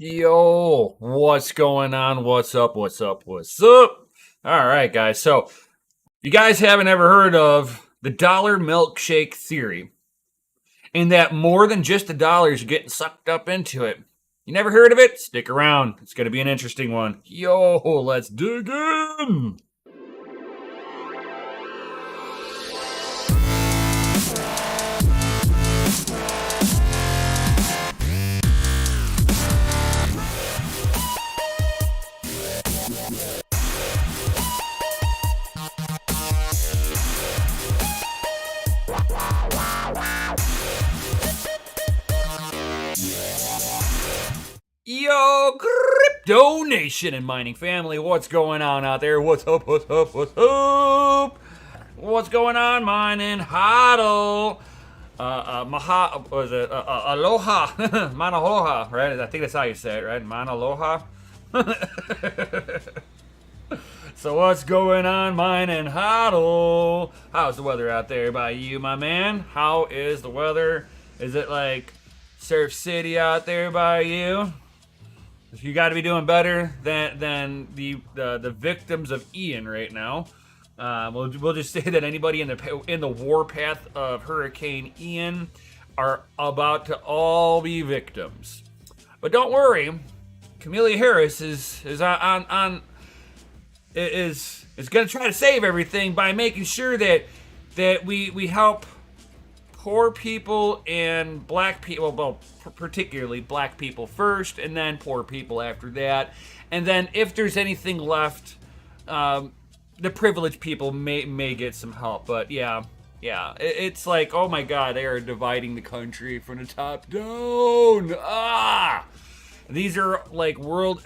Yo, what's going on? What's up? What's up? What's up? All right, guys. So, you guys haven't ever heard of the dollar milkshake theory, and that more than just the dollars are getting sucked up into it. You never heard of it? Stick around. It's going to be an interesting one. Yo, let's dig in. Yo, crypto nation and mining family, what's going on out there? What's up? What's up? What's up? What's going on, mining hodl? Was it aloha, manaloha, right? I think that's how you say it, right? Manaloha. So what's going on, mining hodl? How's the weather out there by you, my man? How is the weather? Is it like Surf City out there by you? You got to be doing better than the victims of Ian right now. We'll just say that anybody in the warpath of Hurricane Ian are about to all be victims. But don't worry, Kamala Harris is going to try to save everything by making sure that we help poor people and black people, well, particularly black people first, and then poor people after that. And then if there's anything left, the privileged people may get some help. But yeah, it's like, oh my God, they are dividing the country from the top down. These are like world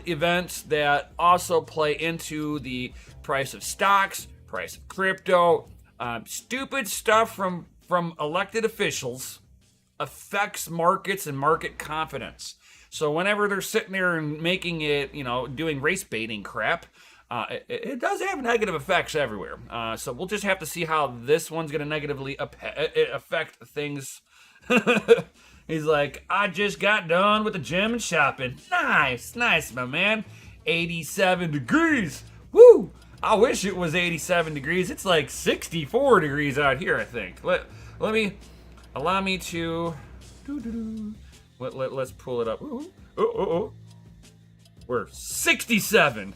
events that also play into the price of stocks, price of crypto, stupid stuff from elected officials affects markets and market confidence. So whenever they're sitting there and making it, doing race baiting crap, it does have negative effects everywhere. So we'll just have to see how this one's going to negatively affect things. He's like, I just got done with the gym and shopping. Nice, my man. 87 degrees. Woo! I wish it was 87 degrees. It's like 64 degrees out here, I think. Allow me to. Let's pull it up. Oh. We're 67.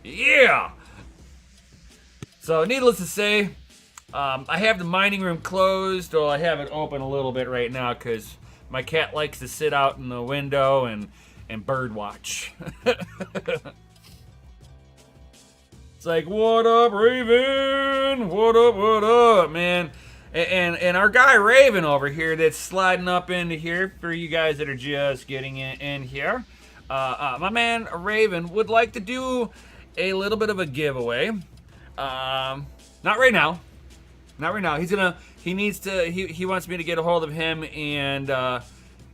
Yeah. So, needless to say, I have the mining room closed, or I have it open a little bit right now because my cat likes to sit out in the window and bird watch. It's like, what up, Raven? What up, man? And our guy Raven over here that's sliding up into here for you guys that are just getting in here. My man Raven would like to do a little bit of a giveaway. Not right now. He wants me to get a hold of him and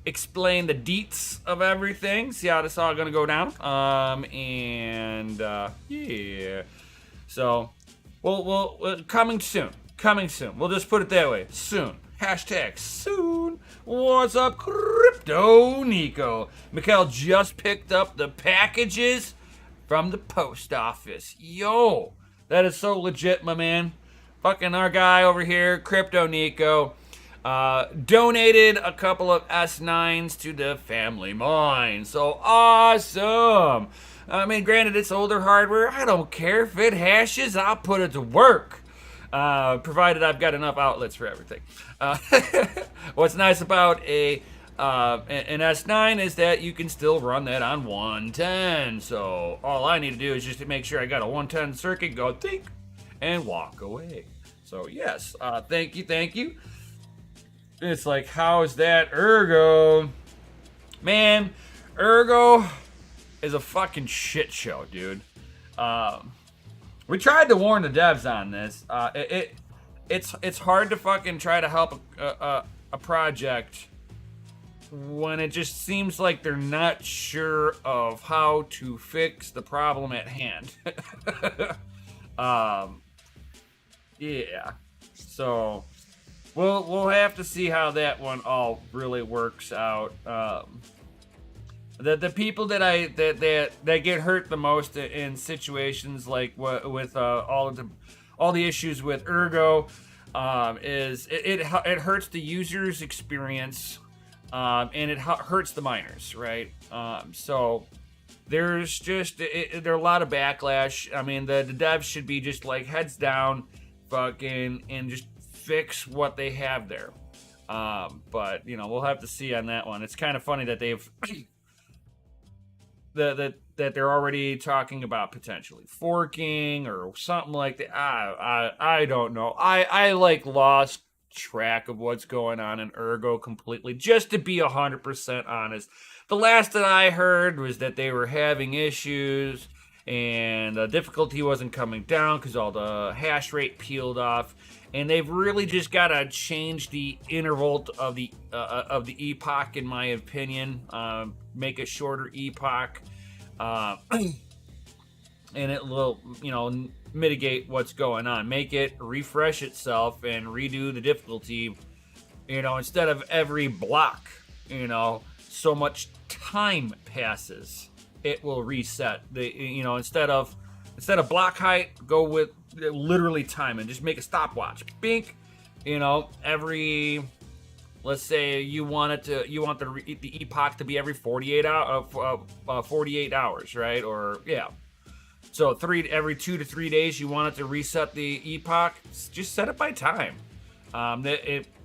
explain the deets of everything. See how this is all gonna go down. Yeah. So, we'll coming soon. We'll just put it that way. Soon. Hashtag soon. What's up, Crypto Nico? Mikhail just picked up the packages from the post office. Yo, that is so legit, my man. Fucking our guy over here, Crypto Nico, donated a couple of S9s to the family mine. So awesome. I mean, granted, it's older hardware. I don't care if it hashes. I'll put it to work. Provided I've got enough outlets for everything. What's nice about an S9 is that you can still run that on 110. So all I need to do is just to make sure I got a 110 circuit, go think, and walk away. So yes, thank you. It's like, how's that Ergo? Man, Ergo is a fucking shit show, dude. We tried to warn the devs on this. It's hard to fucking try to help a project when it just seems like they're not sure of how to fix the problem at hand. Yeah. So we'll have to see how that one all really works out. The people that get hurt the most in situations like with all the issues with Ergo is it hurts the user's experience, and it hurts the miners, right? So there's just there are a lot of backlash. I mean, the devs should be just like heads down, fucking, and just fix what they have there. But we'll have to see on that one. It's kind of funny that they've that they're already talking about potentially forking or something like that. I don't know. I like lost track of what's going on in Ergo completely, just to be 100% honest. The last that I heard was that they were having issues and the difficulty wasn't coming down because all the hash rate peeled off, and they've really just got to change the interval of the epoch, in my opinion. Make a shorter epoch, and it will mitigate what's going on. Make it refresh itself and redo the difficulty, instead of every block, so much time passes, it will reset. Instead of block height, go with literally time and just make a stopwatch. Bink, every, let's say you want the epoch to be every 48 hours, right? Or yeah. So every 2 to 3 days you want it to reset the epoch. Just set it by time.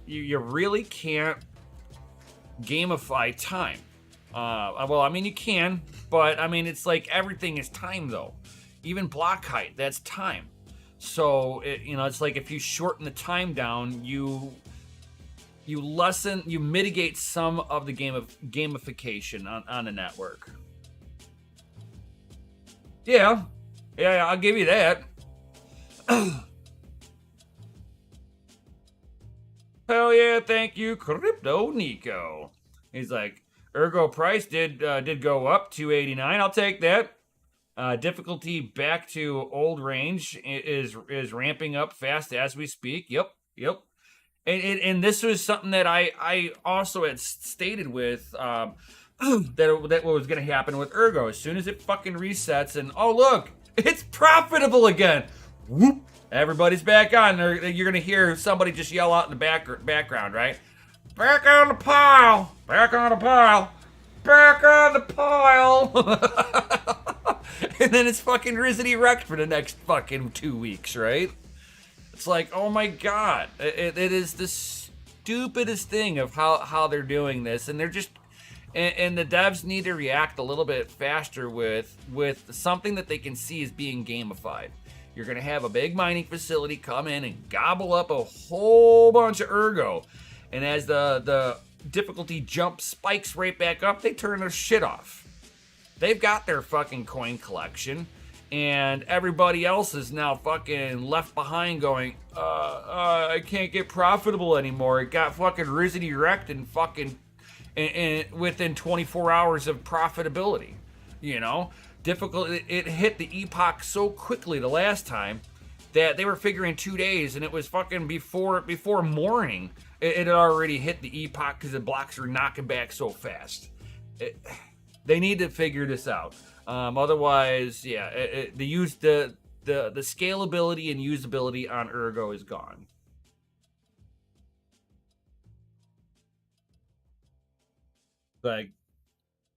You really can't gamify time. Well, I mean, you can, but I mean, it's like everything is time though. Even block height, that's time. So it's like if you shorten the time down, you mitigate some of the gamification on the network. Yeah, I'll give you that. Hell yeah, thank you, Crypto Nico. He's like, Ergo price did go up 289. I'll take that. Difficulty back to old range is ramping up fast as we speak. Yep. And this was something that I also had stated with that was going to happen with Ergo. As soon as it fucking resets and oh look, it's profitable again. Whoop! Everybody's back on. You're going to hear somebody just yell out in the background, right? Back on the pile. Back on the pile. Back on the pile. And then it's fucking Rizzity wrecked for the next fucking 2 weeks, right? It's like, oh my god. It is the stupidest thing of how they're doing this. And they're just... And the devs need to react a little bit faster with something that they can see as being gamified. You're going to have a big mining facility come in and gobble up a whole bunch of Ergo. And as the difficulty jump spikes right back up, they turn their shit off. They've got their fucking coin collection, and everybody else is now fucking left behind going, I can't get profitable anymore. It got fucking Rizzity wrecked and fucking and within 24 hours of profitability. Difficult. It hit the epoch so quickly the last time that they were figuring 2 days, and it was fucking before morning. It had already hit the epoch because the blocks were knocking back so fast. They need to figure this out. Otherwise, yeah, the scalability and usability on Ergo is gone. Like,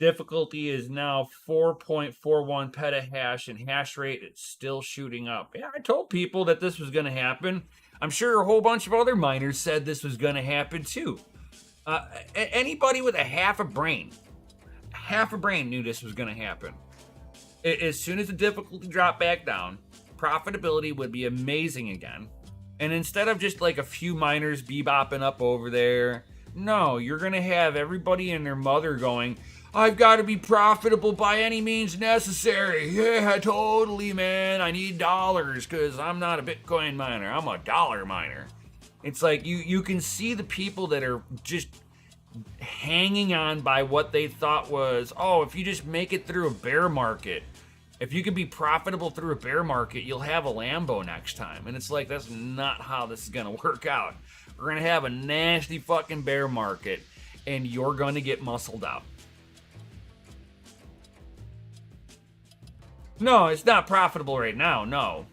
difficulty is now 4.41 petahash, and hash rate is still shooting up. Yeah, I told people that this was going to happen. I'm sure a whole bunch of other miners said this was going to happen too. Anybody with half a brain knew this was going to happen. As soon as the difficulty dropped back down, profitability would be amazing again. And instead of just like a few miners bebopping up over there, no, you're going to have everybody and their mother going, I've got to be profitable by any means necessary. Yeah, totally, man. I need dollars because I'm not a Bitcoin miner. I'm a dollar miner. It's like you can see the people that are just hanging on by what they thought was, if you just make it through a bear market, if you can be profitable through a bear market, you'll have a Lambo next time. And it's like, that's not how this is going to work out. We're going to have a nasty fucking bear market, and you're going to get muscled out. No, it's not profitable right now, no.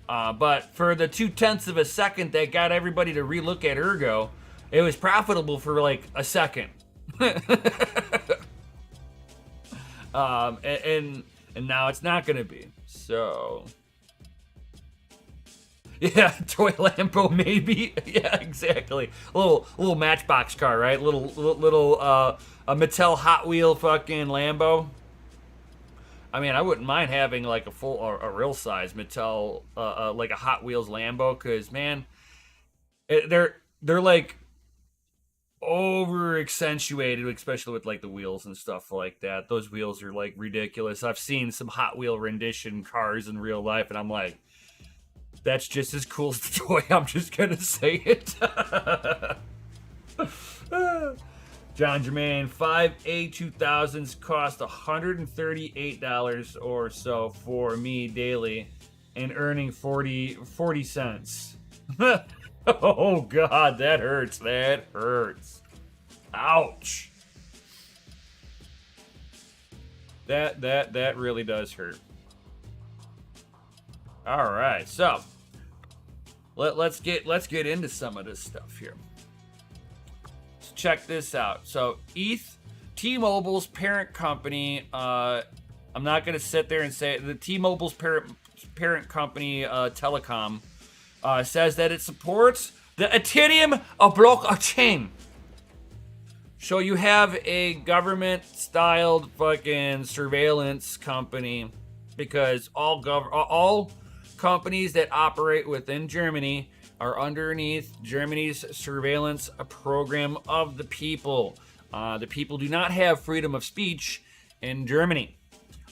But for the 0.2 of a second that got everybody to relook at Ergo, it was profitable for like a second. And now it's not going to be. So, yeah, toy Lambo maybe. Yeah, exactly. A little Matchbox car, right? Little a Mattel Hot Wheel fucking Lambo. I mean, I wouldn't mind having like a real size Mattel, like a Hot Wheels Lambo, because man, they're like over accentuated, especially with like the wheels and stuff like that. Those wheels are like ridiculous. I've seen some Hot Wheel rendition cars in real life, and I'm like, that's just as cool as the toy. I'm just gonna say it. John Germain, 5 A2000s cost $138 or so for me daily, and earning 40 cents. Oh God, that hurts. That hurts. Ouch. That really does hurt. All right, so let's get into some of this stuff here. So check this out. So T-Mobile's parent company. I'm not gonna sit there and say the T-Mobile's parent company, Telecom. Says that it supports the Ethereum blockchain. So you have a government-styled fucking surveillance company, because all companies that operate within Germany are underneath Germany's surveillance program of the people. The people do not have freedom of speech in Germany.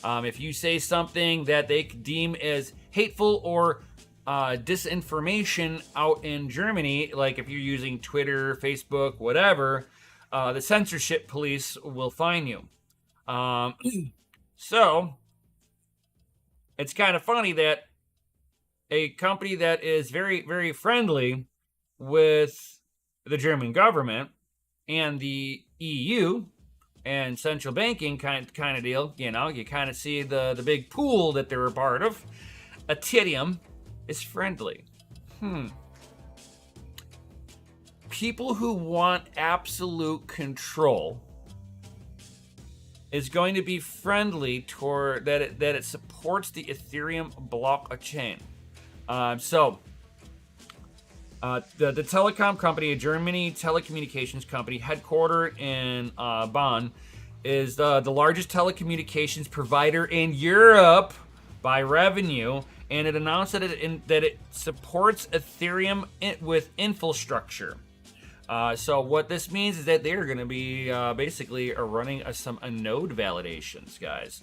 If you say something that they deem as hateful or disinformation out in Germany, like if you're using Twitter, Facebook, whatever, the censorship police will fine you. So it's kind of funny that a company that is very, very friendly with the German government and the EU and central banking kind of deal, you know, you kind of see the big pool that they're a part of. Ethereum is friendly. People who want absolute control is going to be friendly toward that it supports the Ethereum blockchain. The telecom company, a Germany telecommunications company headquartered in Bonn, is the largest telecommunications provider in Europe by revenue, and it announced that it supports Ethereum with infrastructure. So what this means is that they're going to be basically running some node validations, guys.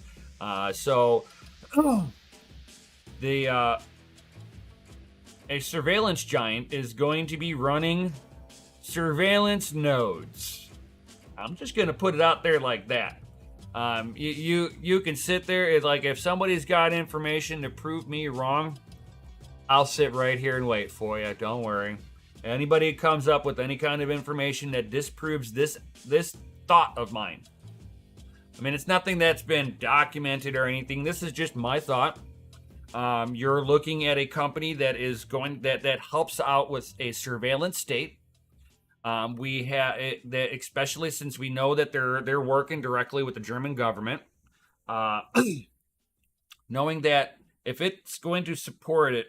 A surveillance giant is going to be running surveillance nodes. I'm just going to put it out there like that. You can sit there. It's like if somebody's got information to prove me wrong, I'll sit right here and wait for you. Don't worry. Anybody comes up with any kind of information that disproves this thought of mine. I mean, it's nothing that's been documented or anything. This is just my thought. You're looking at a company that is that helps out with a surveillance state. We have that, especially since we know that they're working directly with the German government. Knowing that if it's going to support it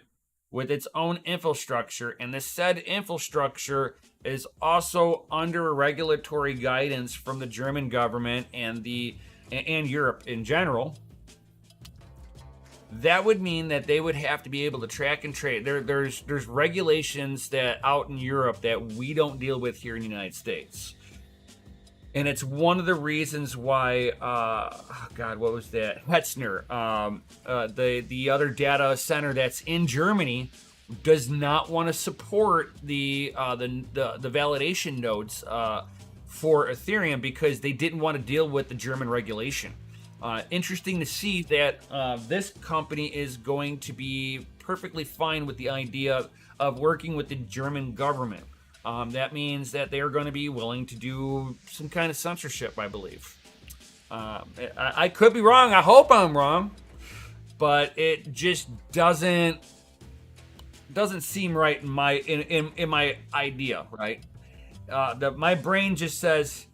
with its own infrastructure, and this said infrastructure is also under regulatory guidance from the German government and Europe in general, that would mean that they would have to be able to track and trace. There's regulations that out in Europe that we don't deal with here in the United States. And it's one of the reasons why, what was that? Hetzner, the other data center that's in Germany, does not want to support the validation nodes for Ethereum because they didn't want to deal with the German regulation. Interesting to see that this company is going to be perfectly fine with the idea of working with the German government. that means that they are going to be willing to do some kind of censorship, I believe. I could be wrong. I hope I'm wrong, but it just doesn't seem right in my idea, right? My brain just says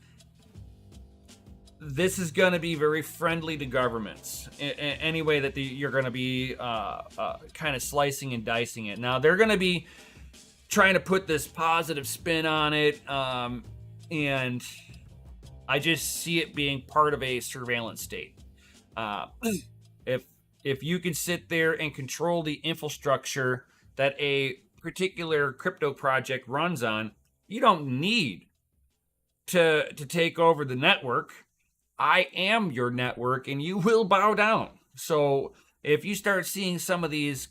this is going to be very friendly to governments in any way that you're going to be kind of slicing and dicing it. Now, they're going to be trying to put this positive spin on it, and I just see it being part of a surveillance state. If you can sit there and control the infrastructure that a particular crypto project runs on, you don't need to take over the network. I am your network, and you will bow down. So if you start seeing some of these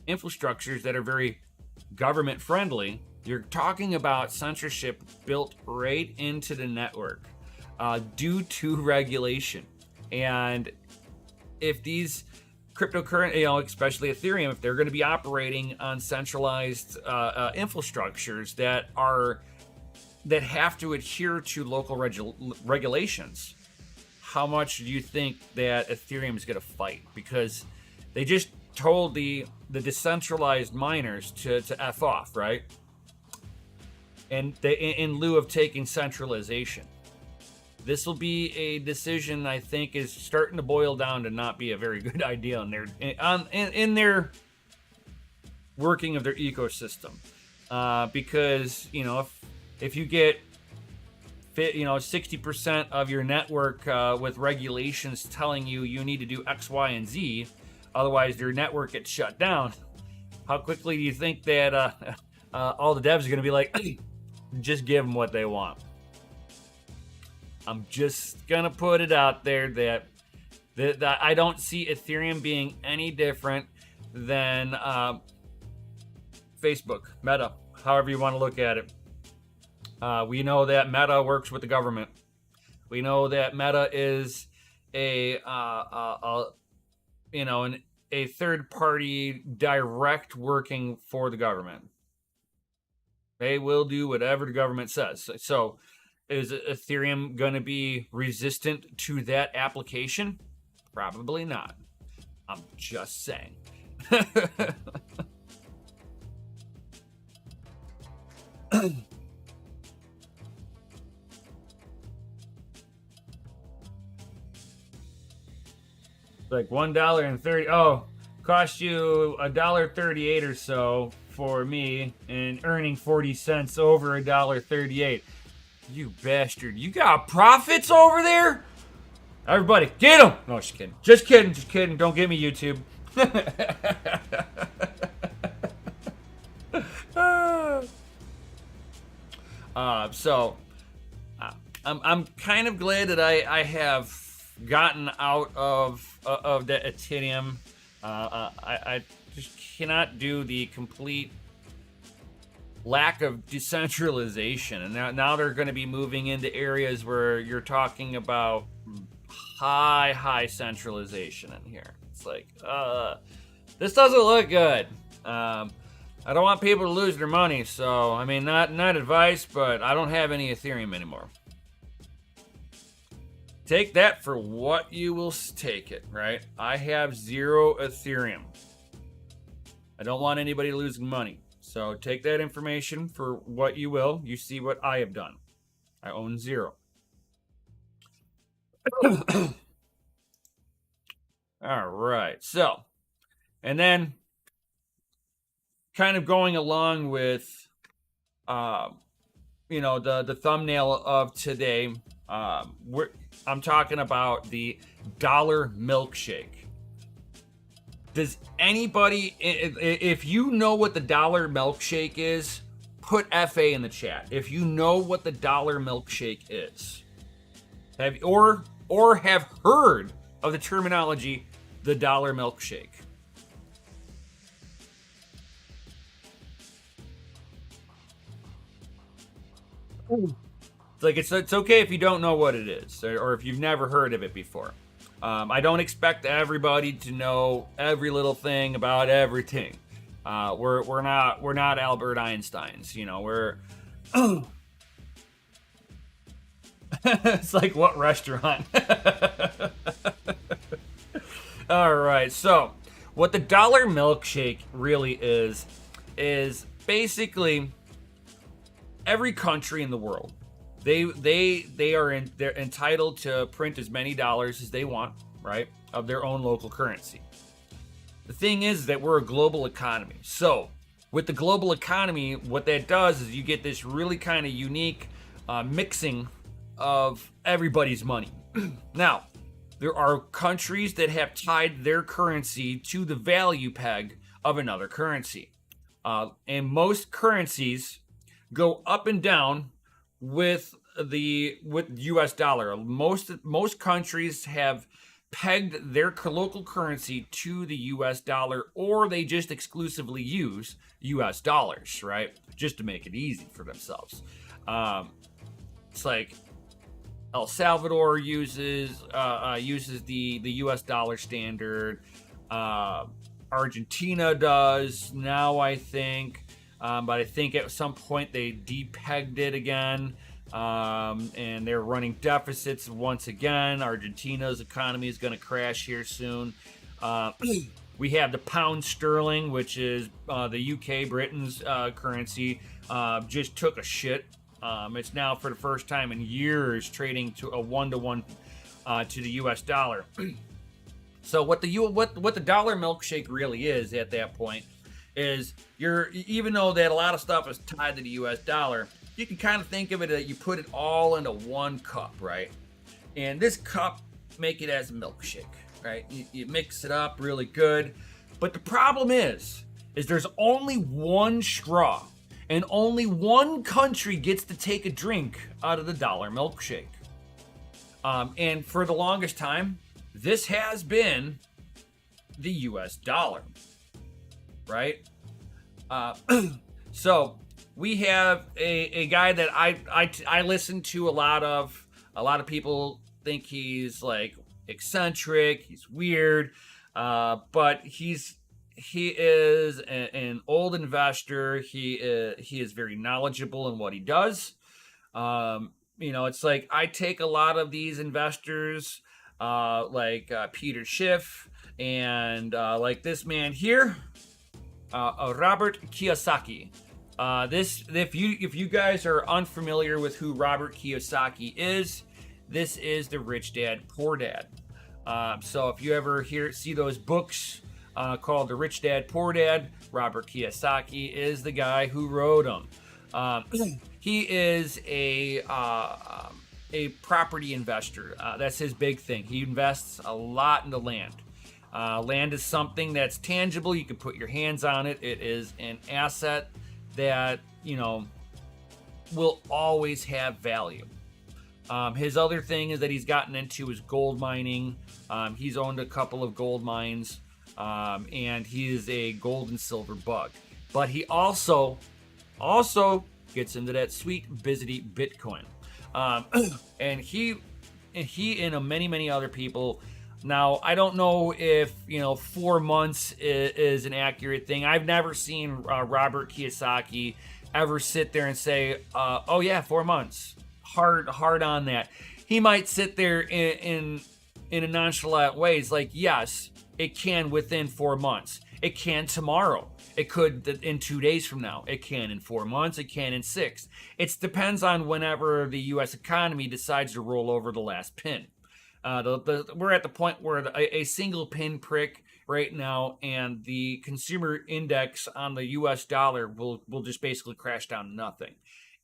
infrastructures that are very government friendly, you're talking about censorship built right into the network due to regulation. And if these cryptocurrency, especially Ethereum, if they're going to be operating on centralized infrastructures that have to adhere to local regulations, how much do you think that Ethereum is going to fight? Because they just told the decentralized miners to F off, right? And they, in lieu of taking centralization. This will be a decision I think is starting to boil down to not be a very good idea in their working of their ecosystem. Because, if you get 60% of your network with regulations telling you need to do X, Y, and Z, otherwise your network gets shut down, how quickly do you think that all the devs are going to be like, just give them what they want? I'm just going to put it out there that I don't see Ethereum being any different than Facebook, Meta, however you want to look at it. We know that Meta works with the government. We know that Meta is a third party direct working for the government. They will do whatever the government says. So is Ethereum going to be resistant to that application? Probably not. I'm just saying. Like $1.30. Oh, cost you $1.38 or so for me, and earning 40 cents over $1.38. You bastard! You got profits over there? Everybody, get them! No, just kidding. Just kidding. Don't get me YouTube. I'm kind of glad that I have gotten out of the Ethereum. I just cannot do the complete lack of decentralization, and now they're going to be moving into areas where you're talking about high centralization in here. It's like, this doesn't look good. I don't want people to lose their money, so I mean, not advice, but I don't have any Ethereum anymore. Take that for what you will take it, right? I have 0 Ethereum. I don't want anybody losing money. So take that information for what you will. You see what I have done. I own 0. All right. So, and then kind of going along with, the thumbnail of today, I'm talking about the dollar milkshake. Does anybody, if you know what the dollar milkshake is, put FA in the chat. If you know what the dollar milkshake is, or have heard of the terminology, the dollar milkshake. It's okay if you don't know what it is, or if you've never heard of it before. I don't expect everybody to know every little thing about everything. We're not Albert Einsteins. You know, we're it's like what restaurant? All right, so what the dollar milkshake really is basically every country in the world. They're entitled to print as many dollars as they want, right, of their own local currency. The thing is that we're a global economy. So with the global economy, what that does is you get this really kind of unique mixing of everybody's money. Now, there are countries that have tied their currency to the value peg of another currency. And most currencies go up and down with US dollar. Most countries have pegged their local currency to the US dollar, or they just exclusively use US dollars, right? Just to make it easy for themselves. It's like El Salvador uses the US dollar standard. Argentina does now, I think, but I think at some point they depegged it again, and they're running deficits once again. Argentina's economy is going to crash here soon. We have the pound sterling, which is the UK, Britain's currency, just took a shit. It's now for the first time in years trading to a 1-to-1 to the US dollar. So what the dollar milkshake really is at that point is even though that a lot of stuff is tied to the US dollar, you can kind of think of it that you put it all into one cup, right? And this cup, make it as a milkshake, right? You mix it up really good. But the problem is there's only one straw. And only one country gets to take a drink out of the dollar milkshake. And for the longest time, this has been the US dollar, right? So we have a guy that I listen to a lot of. A lot of people think he's like eccentric, he's weird, but he is an old investor. He is very knowledgeable in what he does. It's like I take a lot of these investors, like Peter Schiff and like this man here, Robert Kiyosaki. If you guys are unfamiliar with who Robert Kiyosaki is, this is the Rich Dad Poor Dad. So if you ever see those books called The Rich Dad Poor Dad, Robert Kiyosaki is the guy who wrote them. He is a property investor. That's his big thing. He invests a lot into land. Land is something that's tangible. You can put your hands on it. It is an asset that, will always have value. His other thing is that he's gotten into is gold mining. He's owned a couple of gold mines. And he is a gold and silver bug. But he also gets into that sweet bizity Bitcoin. And he and many other people. Now, I don't know if 4 months is an accurate thing. I've never seen Robert Kiyosaki ever sit there and say, "Oh yeah, 4 months." Hard on that. He might sit there in a nonchalant way. It's like, yes, it can within 4 months. It can tomorrow. It could in 2 days from now. It can in 4 months. It can in 6. It depends on whenever the U.S. economy decides to roll over the last pin. We're at the point where a single pin prick right now, and the consumer index on the U.S. dollar will just basically crash down to nothing.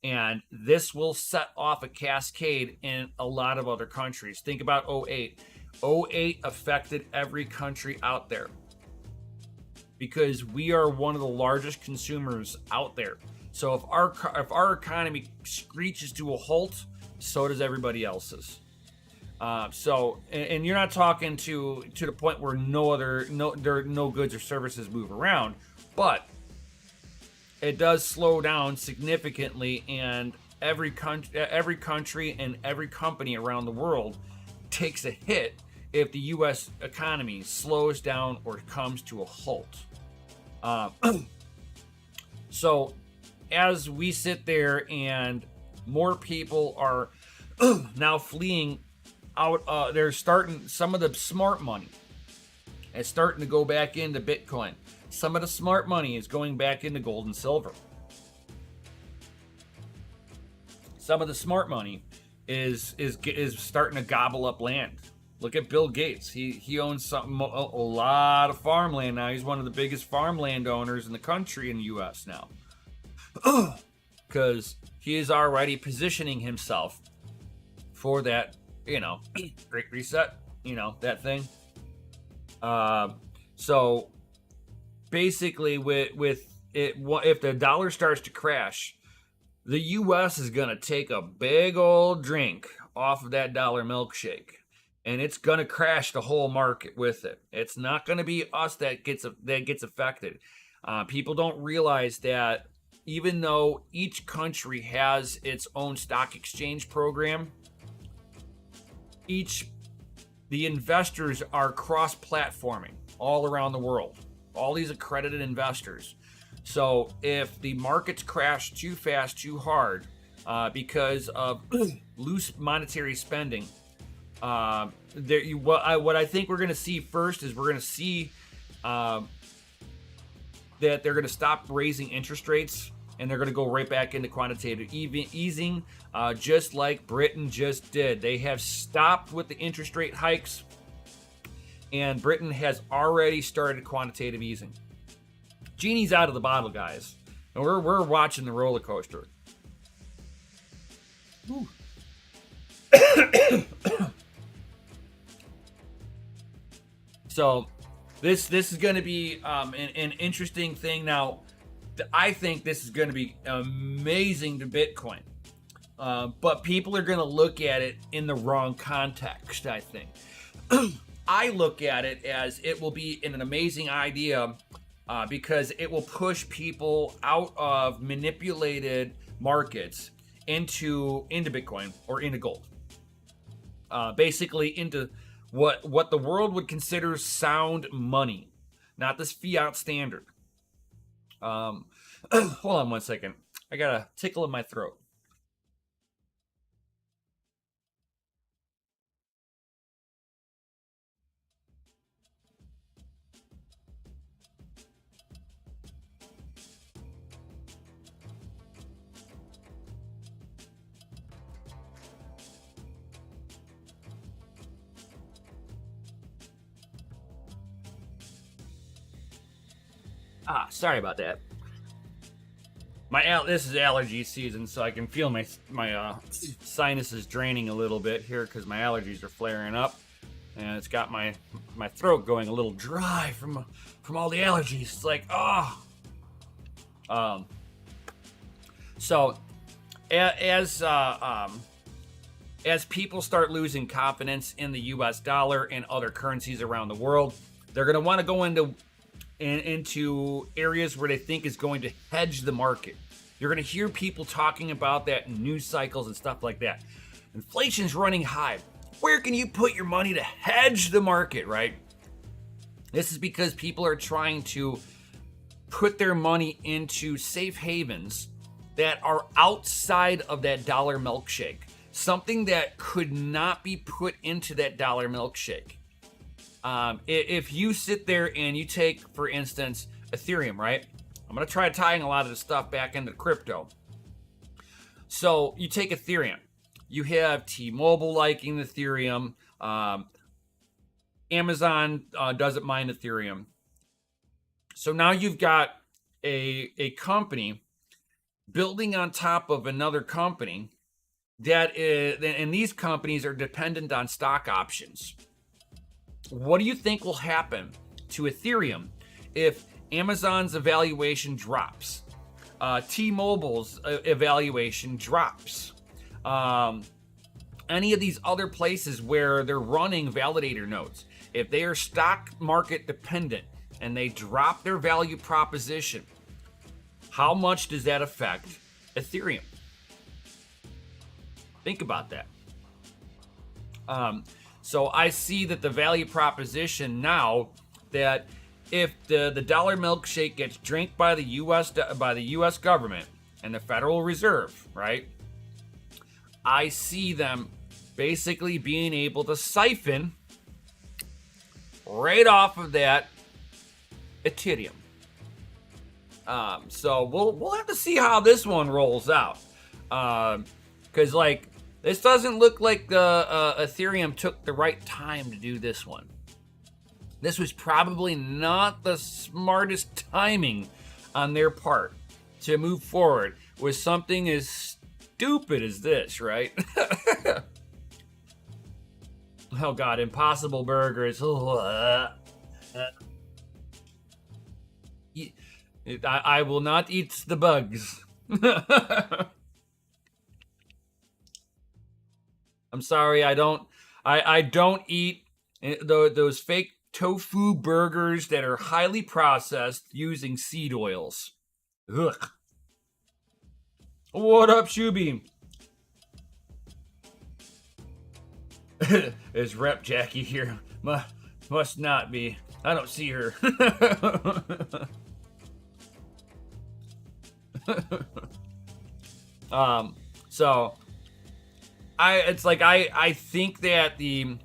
And this will set off a cascade in a lot of other countries. Think about 2008. 2008 affected every country out there because we are one of the largest consumers out there. So if our economy screeches to a halt, so does everybody else's. And you're not talking to the point where no goods or services move around, but it does slow down significantly, and every country and every company around the world takes a hit if the U.S. economy slows down or comes to a halt. Uh, so as we sit there and more people are now fleeing out, they're starting, some of the smart money is starting to go back into Bitcoin. Some of the smart money is going back into gold and silver. Some of the smart money is starting to gobble up land. Look at Bill Gates. He owns a lot of farmland now. He's one of the biggest farmland owners in the country in the U.S. now, because he is already positioning himself for that, Great Reset, that thing. So basically, with it, if the dollar starts to crash, the U.S. is gonna take a big old drink off of that dollar milkshake, and it's gonna crash the whole market with it. It's not gonna be us that gets affected. People don't realize that even though each country has its own stock exchange program, the investors are cross-platforming all around the world. All these accredited investors. So if the markets crash too fast, too hard, because of loose monetary spending, what I think we're going to see first is we're going to see that they're going to stop raising interest rates, and they're going to go right back into quantitative easing, just like Britain just did. They have stopped with the interest rate hikes, and Britain has already started quantitative easing. Genie's out of the bottle, guys, and we're watching the roller coaster. So this is going to be an interesting thing. Now, I think this is going to be amazing to Bitcoin, but people are going to look at it in the wrong context, I think. I look at it as it will be an amazing idea because it will push people out of manipulated markets into Bitcoin or into gold. Basically into what the world would consider sound money, not this fiat standard. Hold on one second. I got a tickle in my throat. Sorry about that. This is allergy season, so I can feel my sinuses draining a little bit here because my allergies are flaring up, and it's got my throat going a little dry from all the allergies. It's like so as people start losing confidence in the U.S. dollar and other currencies around the world, they're going to want to go into areas where they think is going to hedge the market. You're going to hear people talking about that in news cycles and stuff like that. Inflation's running high. Where can you put your money to hedge the market, right? This is because people are trying to put their money into safe havens that are outside of that dollar milkshake. Something that could not be put into that dollar milkshake. If you sit there and you take, for instance, Ethereum, right? I'm going to try tying a lot of this stuff back into crypto. So you take Ethereum. You have T-Mobile liking Ethereum. Amazon doesn't mind Ethereum. So now you've got a company building on top of another company that is, and these companies are dependent on stock options. What do you think will happen to Ethereum if Amazon's evaluation drops? T-Mobile's evaluation drops. Any of these other places where they're running validator nodes, if they are stock market dependent and they drop their value proposition, how much does that affect Ethereum? Think about that. So I see that the value proposition now that if the dollar milkshake gets drank by the U.S. government and the Federal Reserve, right? I see them basically being able to siphon right off of that Ethereum. So we'll have to see how this one rolls out, because like this doesn't look like the Ethereum took the right time to do this one. This was probably not the smartest timing on their part to move forward with something as stupid as this, right? Oh God, Impossible Burgers. I will not eat the bugs. I'm sorry, I don't eat those fake tofu burgers that are highly processed using seed oils. Ugh. What up, Shuby? Is Rep Jackie here? Must not be. I don't see her. So I think that the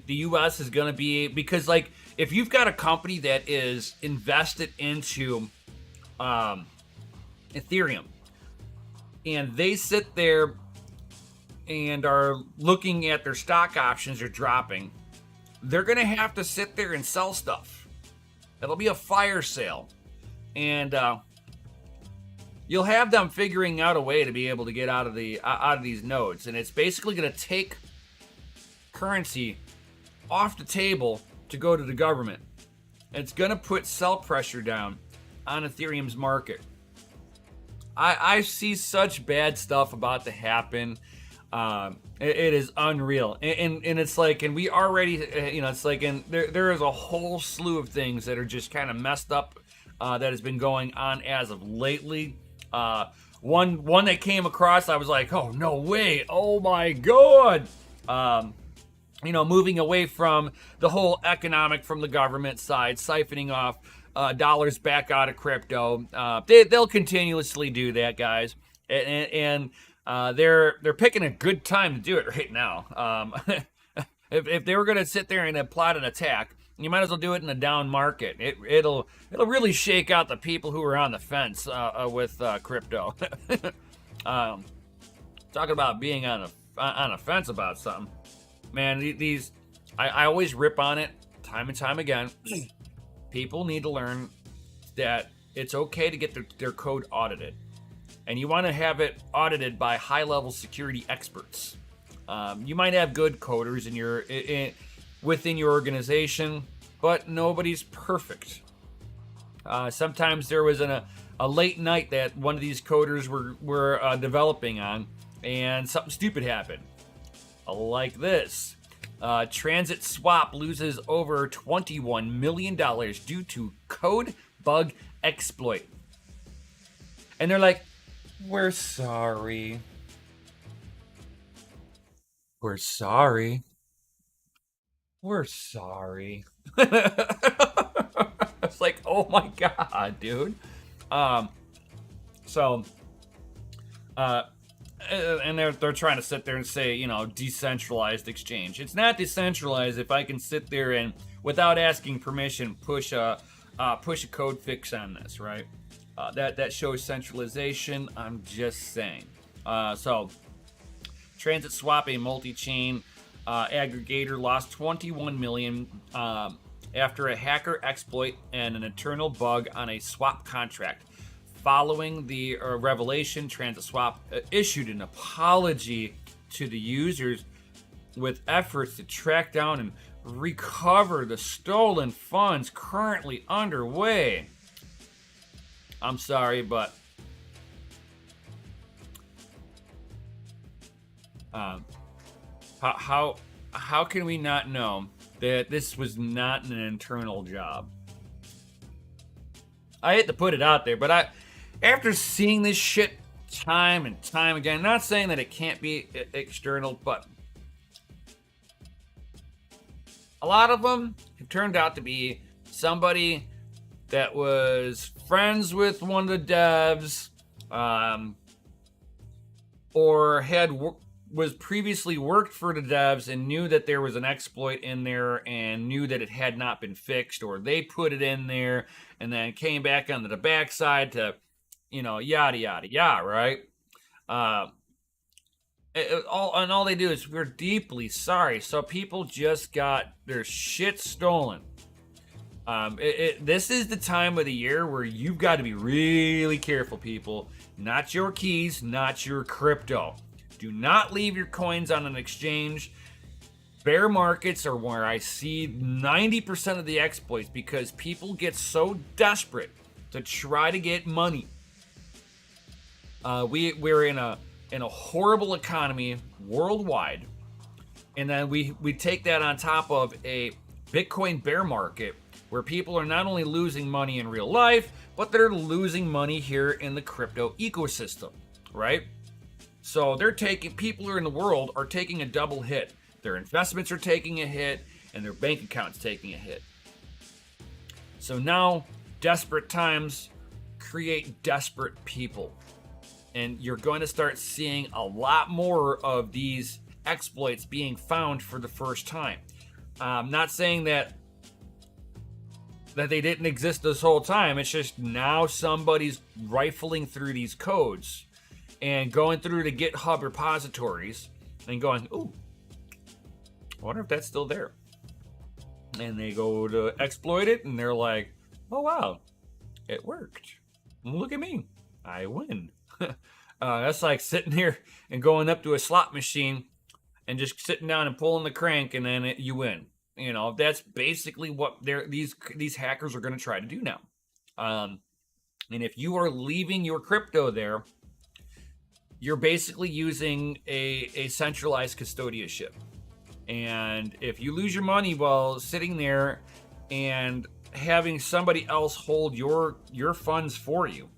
US is going to be, because like if you've got a company that is invested into Ethereum and they sit there and are looking at their stock options are dropping, they're going to have to sit there and sell stuff. It'll be a fire sale. And you'll have them figuring out a way to be able to get out of these nodes, and it's basically going to take currency off the table to go to the government. It's going to put sell pressure down on Ethereum's market. I see such bad stuff about to happen. It is unreal, and it's like, and we already, it's like, and there is a whole slew of things that are just kind of messed up that has been going on as of lately. One that came across, I was like, oh no way, oh my god. Moving away from the whole economic from the government side, siphoning off dollars back out of crypto. They'll continuously do that, guys, and they're picking a good time to do it right now. If they were going to sit there and plot an attack, you might as well do it in a down market. It'll really shake out the people who are on the fence with crypto. Talking about being on a fence about something, man. I always rip on it time and time again. People need to learn that it's okay to get their code audited, and you want to have it audited by high-level security experts. You might have good coders within your organization, but nobody's perfect. Sometimes there was a late night that one of these coders were developing on, and something stupid happened. Like this. Transit Swap loses over $21 million due to code bug exploit. And they're like, we're sorry. We're sorry. We're sorry. It's like, oh my god, dude. And they're trying to sit there and say, decentralized exchange. It's not decentralized if I can sit there and, without asking permission, push a code fix on this, right? That shows centralization. I'm just saying. So, Transit Swap, a multi-chain aggregator, lost 21 million after a hacker exploit and an internal bug on a swap contract. Following the revelation, Transit Swap issued an apology to the users with efforts to track down and recover the stolen funds currently underway. I'm sorry, but how can we not know that this was not an internal job? I hate to put it out there, but after seeing this shit time and time again, not saying that it can't be external, but a lot of them have turned out to be somebody that was friends with one of the devs, or was previously worked for the devs and knew that there was an exploit in there and knew that it had not been fixed, or they put it in there and then came back onto the backside to, yada yada yada, right? All they do is, we're deeply sorry. So people just got their shit stolen. This is the time of the year where you've got to be really careful, people. Not your keys, not your crypto. Do not leave your coins on an exchange. Bear markets are where I see 90% of the exploits, because people get so desperate to try to get money. We're in a horrible economy worldwide, and then we take that on top of a Bitcoin bear market where people are not only losing money in real life, but they're losing money here in the crypto ecosystem, right? So people in the world are taking a double hit. Their investments are taking a hit, and their bank account's taking a hit. So now, desperate times create desperate people. And you're going to start seeing a lot more of these exploits being found for the first time. I'm not saying that they didn't exist this whole time. It's just now somebody's rifling through these codes and going through the GitHub repositories and going, ooh, I wonder if that's still there. And they go to exploit it, and they're like, oh wow, it worked. Look at me, I win. That's like sitting here and going up to a slot machine and just sitting down and pulling the crank, and then you win. That's basically what these hackers are going to try to do now. And if you are leaving your crypto there, you're basically using a centralized custodianship. And if you lose your money while sitting there and having somebody else hold your funds for you,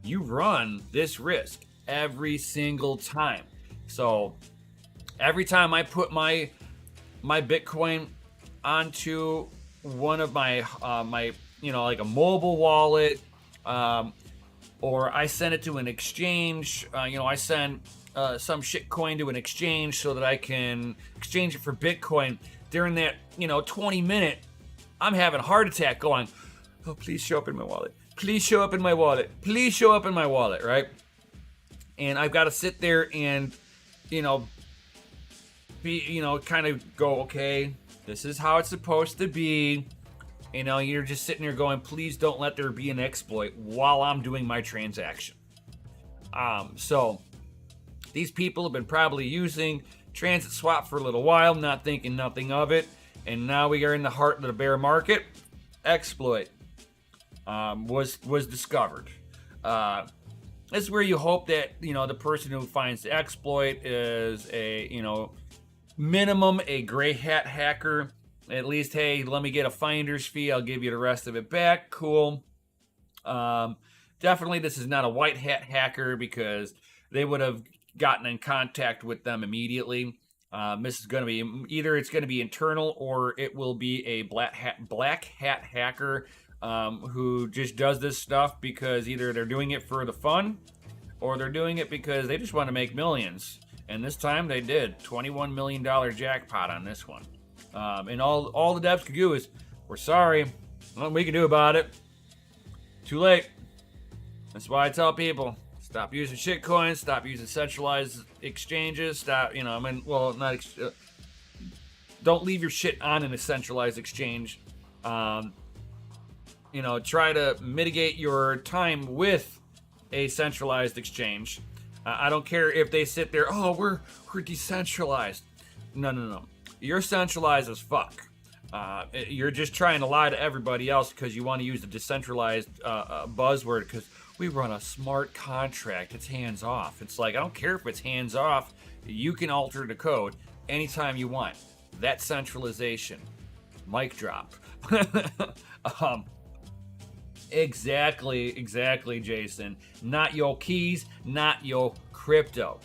you run this risk every single time. So every time I put my Bitcoin onto one of my like a mobile wallet, or I send it to an exchange, I send some shit coin to an exchange so that I can exchange it for Bitcoin. During that 20 minute, I'm having a heart attack going, oh, please show up in my wallet. Please show up in my wallet. Please show up in my wallet, right? And I've got to sit there and, kind of go, okay, this is how it's supposed to be. You're just sitting there going, please don't let there be an exploit while I'm doing my transaction. So these people have been probably using Transit Swap for a little while, not thinking nothing of it. And now we are in the heart of the bear market. Exploit was discovered. This is where you hope that, the person who finds the exploit is a, minimum a gray hat hacker. At least, hey, let me get a finder's fee. I'll give you the rest of it back. Cool. Definitely this is not a white hat hacker, because they would have gotten in contact with them immediately. This is going to be either it's going to be internal, or it will be a black hat hacker who just does this stuff because either they're doing it for the fun, or they're doing it because they just want to make millions. And this time they did. $21 million jackpot on this one. And all the devs could do is, we're sorry, nothing we can do about it. Too late. That's why I tell people, stop using shitcoins, stop using centralized exchanges, stop, don't leave your shit on in a centralized exchange. Try to mitigate your time with a centralized exchange. I don't care if they sit there, oh, we're decentralized. No. You're centralized as fuck. You're just trying to lie to everybody else because you want to use the decentralized buzzword, because we run a smart contract. It's hands off. It's like, I don't care if it's hands off. You can alter the code anytime you want. That's centralization. Mic drop. Exactly, Jason. Not your keys, not your crypto.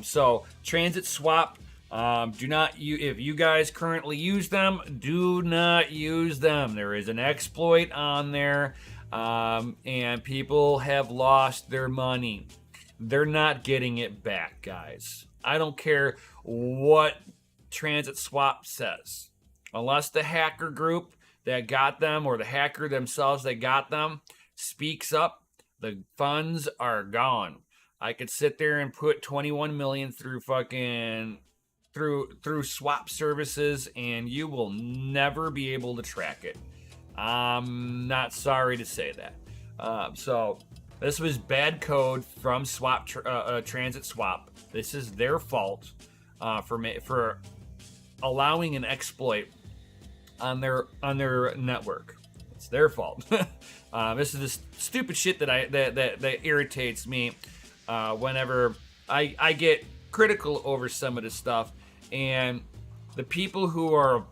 So Transit Swap Do not if you guys currently use them, do not use them. There is an exploit on there, and people have lost their money. They're not getting it back, guys. I don't care what Transit Swap says, unless the hacker group that got them or the hacker themselves that got them speaks up. The funds are gone. I could sit there and put 21 million through fucking through swap services, and you will never be able to track it. I'm not sorry to say that. So this was bad code from Transit Swap. This is their fault for allowing an exploit on their network. It's their fault. This is the stupid shit that irritates me whenever I get critical over some of this stuff, and the people who are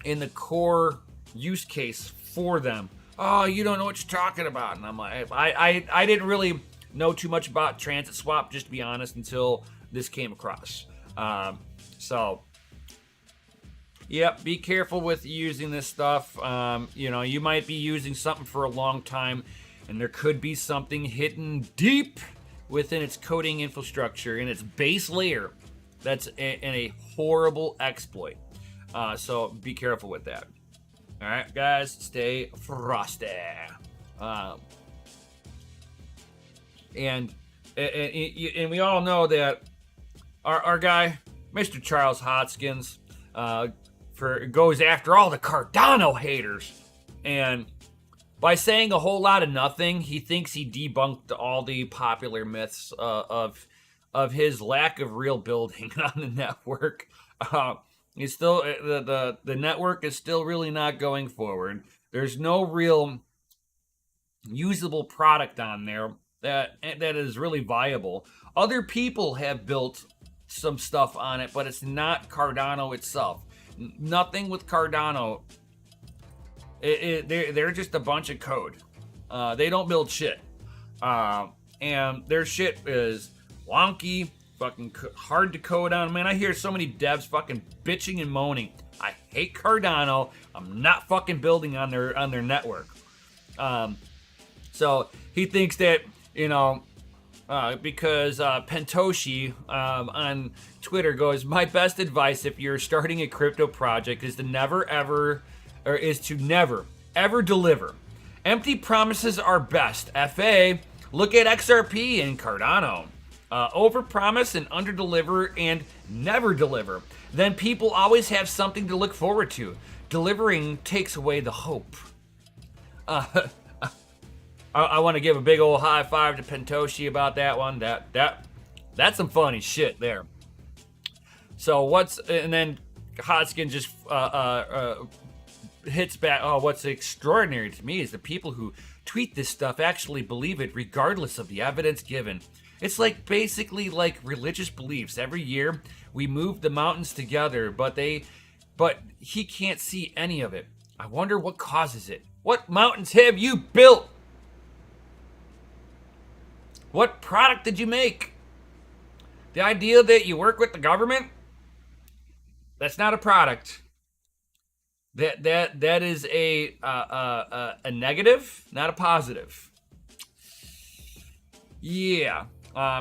in the core use case for them. Oh, you don't know what you're talking about. And I'm like, I didn't really know too much about Transit Swap, just to be honest, until this came across. So, yep, be careful with using this stuff. You might be using something for a long time, and there could be something hidden deep within its coding infrastructure, in its base layer, that's in a horrible exploit. So be careful with that. All right, guys, stay frosty. And we all know that our guy, Mr. Charles Hodgkins, goes after all the Cardano haters, and by saying a whole lot of nothing, he thinks he debunked all the popular myths of his lack of real building on the network. He's still the network is still really not going forward. There's no real usable product on there that is really viable. Other people have built some stuff on it, but it's not Cardano itself. Nothing with Cardano. They're just a bunch of code. They don't build shit. And their shit is wonky, fucking hard to code on. Man, I hear so many devs fucking bitching and moaning. I hate Cardano. I'm not fucking building on their network. So he thinks that, because Pentoshi on Twitter goes, my best advice if you're starting a crypto project is to never ever deliver. Empty promises are best. FA, look at XRP and Cardano. Overpromise and underdeliver and never deliver. Then people always have something to look forward to. Delivering takes away the hope. I want to give a big old high five to Pentoshi about that one. That's some funny shit there. So and then Hodgkin just hits back. Oh, what's extraordinary to me is the people who tweet this stuff actually believe it regardless of the evidence given. It's basically like religious beliefs. Every year we move the mountains together, but he can't see any of it. I wonder what causes it. What mountains have you built? What product did you make? The idea that you work with the government? That's not a product. That is a negative, not a positive. Yeah.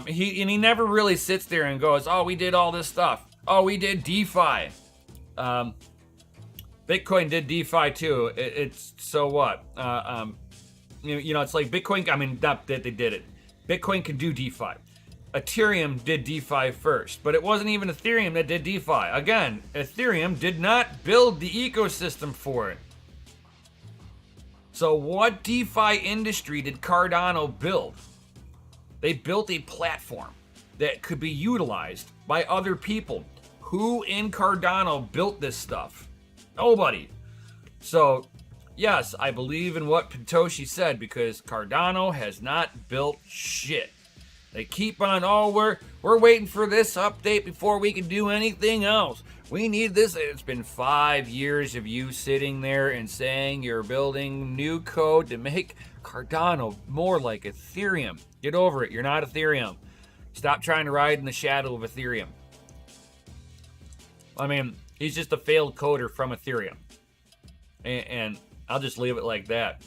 He never really sits there and goes, "Oh, we did all this stuff. Oh, we did DeFi. Bitcoin did DeFi too. It's so what? It's like Bitcoin. I mean, not that they did it. Bitcoin can do DeFi. Ethereum did DeFi first, but it wasn't even Ethereum that did DeFi. Again, Ethereum did not build the ecosystem for it. So what DeFi industry did Cardano build? They built a platform that could be utilized by other people. Who in Cardano built this stuff? Nobody. So, yes, I believe in what Pentoshi said because Cardano has not built shit. They keep on, we're waiting for this update before we can do anything else. We need this. It's been 5 years of you sitting there and saying you're building new code to make Cardano more like Ethereum. Get over it. You're not Ethereum. Stop trying to ride in the shadow of Ethereum. I mean, he's just a failed coder from Ethereum. And I'll just leave it like that.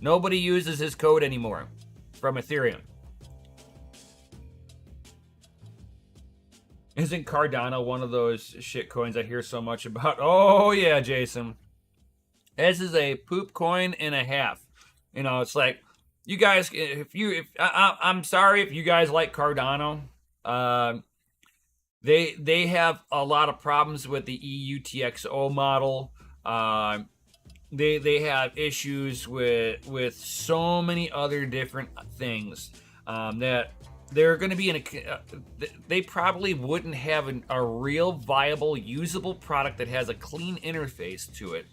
Nobody uses his code anymore from Ethereum. Isn't Cardano one of those shit coins I hear so much about? Oh, yeah, Jason. This is a poop coin and a half. You know, it's like, you guys, I'm sorry if you guys like Cardano. They have a lot of problems with the EUTXO model. They have issues with so many other different things that they're going to be in a. They probably wouldn't have a real viable, usable product that has a clean interface to it.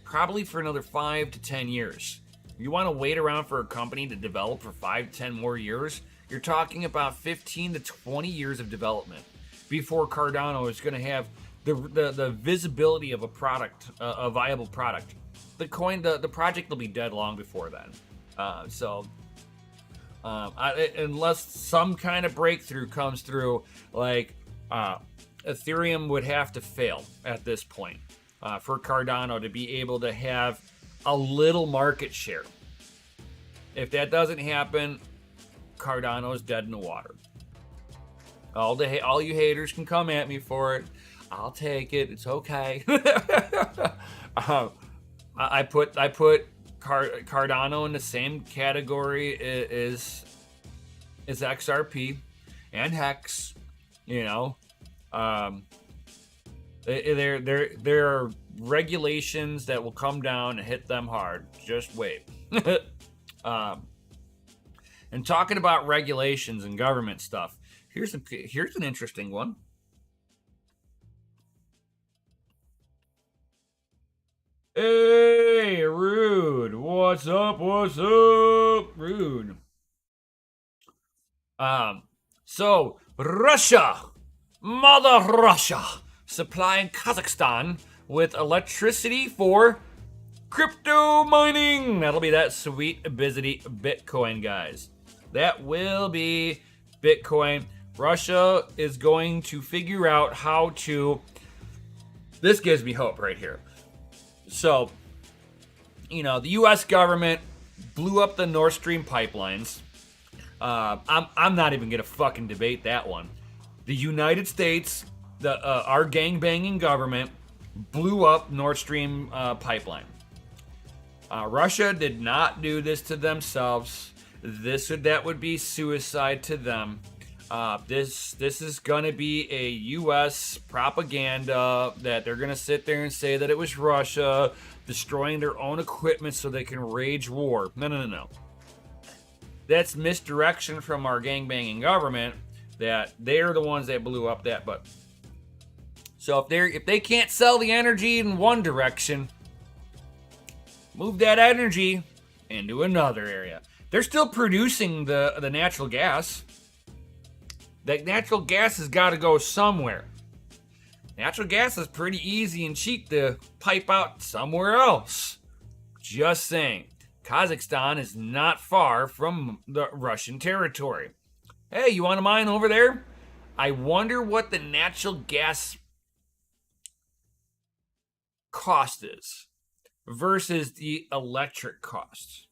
Probably for another 5 to 10 years. You want to wait around for a company to develop for 5 to 10 more years? You're talking about 15 to 20 years of development before Cardano is going to have the visibility of a product, a viable product. The project will be dead long before then. Unless some kind of breakthrough comes through, like Ethereum would have to fail at this point for Cardano to be able to have a little market share. If that doesn't happen, Cardano is dead in the water. All you haters can come at me for it. I'll take it. It's okay. I put Cardano in the same category as XRP and Hex. You know, there are regulations that will come down and hit them hard. Just wait. And talking about regulations and government stuff, here's an interesting one. Hey, Rude. What's up? What's up, Rude? So Russia, Mother Russia, supplying Kazakhstan with electricity for crypto mining. That'll be that sweet busy Bitcoin, guys. That will be Bitcoin. Russia is going to figure out how to. This gives me hope right here. So, you know, the U.S. government blew up the Nord Stream pipelines. I'm not even gonna fucking debate that one. The United States, our gang-banging government, blew up Nord Stream pipeline. Russia did not do this to themselves. That would be suicide to them. This is gonna be a U.S. propaganda that they're gonna sit there and say that it was Russia destroying their own equipment so they can wage war. No. That's misdirection from our gangbanging government. That they're the ones that blew up that. But so if they can't sell the energy in one direction, move that energy into another area. They're still producing the natural gas. That natural gas has got to go somewhere. Natural gas is pretty easy and cheap to pipe out somewhere else. Just saying. Kazakhstan is not far from the Russian territory. Hey, you want to mine over there? I wonder what the natural gas cost is versus the electric cost.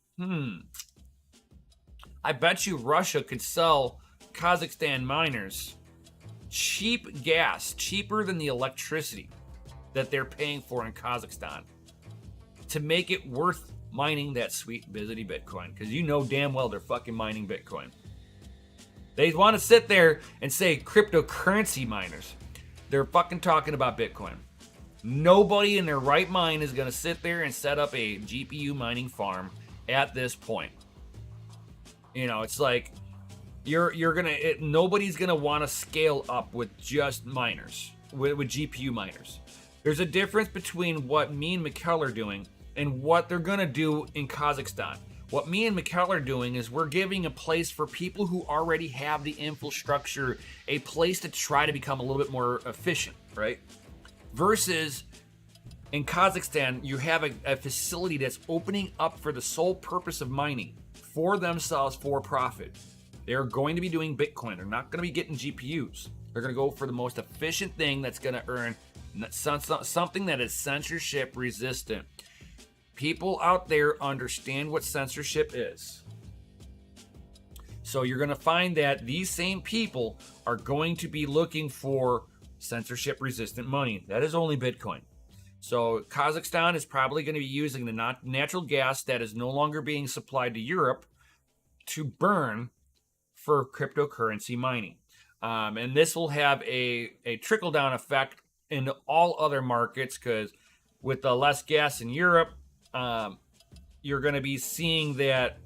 I bet you Russia could sell Kazakhstan miners cheap gas, cheaper than the electricity that they're paying for in Kazakhstan, to make it worth mining that sweet busy Bitcoin. Because you know damn well they're fucking mining Bitcoin. They want to sit there and say cryptocurrency miners. They're fucking talking about Bitcoin. Nobody in their right mind is going to sit there and set up a GPU mining farm at this point. You know, it's like nobody's gonna want to scale up with just miners, with GPU miners. There's a difference between what me and Mikkel are doing and what they're gonna do in Kazakhstan. What me and Mikkel are doing is we're giving a place for people who already have the infrastructure, a place to try to become a little bit more efficient, right? Versus in Kazakhstan, you have a facility that's opening up for the sole purpose of mining for themselves for profit. They're going to be doing Bitcoin. They're not going to be getting GPUs. They're going to go for the most efficient thing that's going to earn something that is censorship resistant. People out there understand what censorship is. So you're going to find that these same people are going to be looking for censorship resistant money. That is only Bitcoin. So Kazakhstan is probably going to be using the natural gas that is no longer being supplied to Europe to burn for cryptocurrency mining. And this will have a trickle-down effect into all other markets, because with the less gas in Europe, you're going to be seeing that